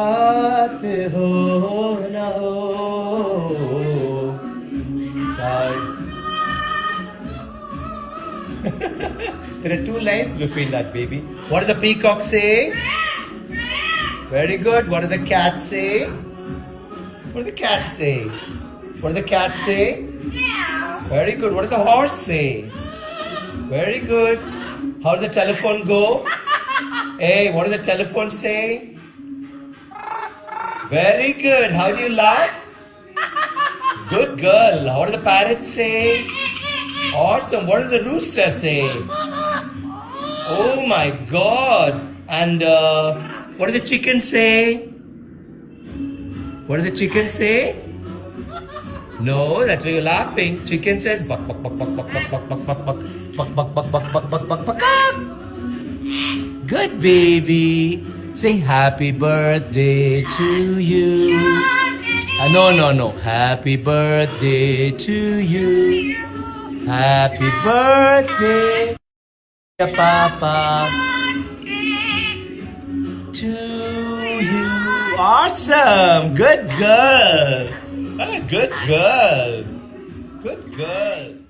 बात हो ना हो शायद. There are two lines between that, baby. What does the peacock say? Very good. What does the cat say? What does the cat say? What does the cat say? Very good. What does the horse say? Very good. How does the telephone go? Hey, what does the telephone say? Very good. How do you laugh? Good girl. What does the parrot say? Awesome. What does the rooster say? Oh my God. And what does the chicken say? What does the chicken say? No, that's why you're laughing. Chicken says buck buck buck buck buck buck buck buck buck buck buck buck buck buck buck buck buck buck. Good baby. Sing happy birthday to you. No. Happy birthday to you. Happy birthday, Papa. To you. Awesome. Good girl. Good girl. Good girl.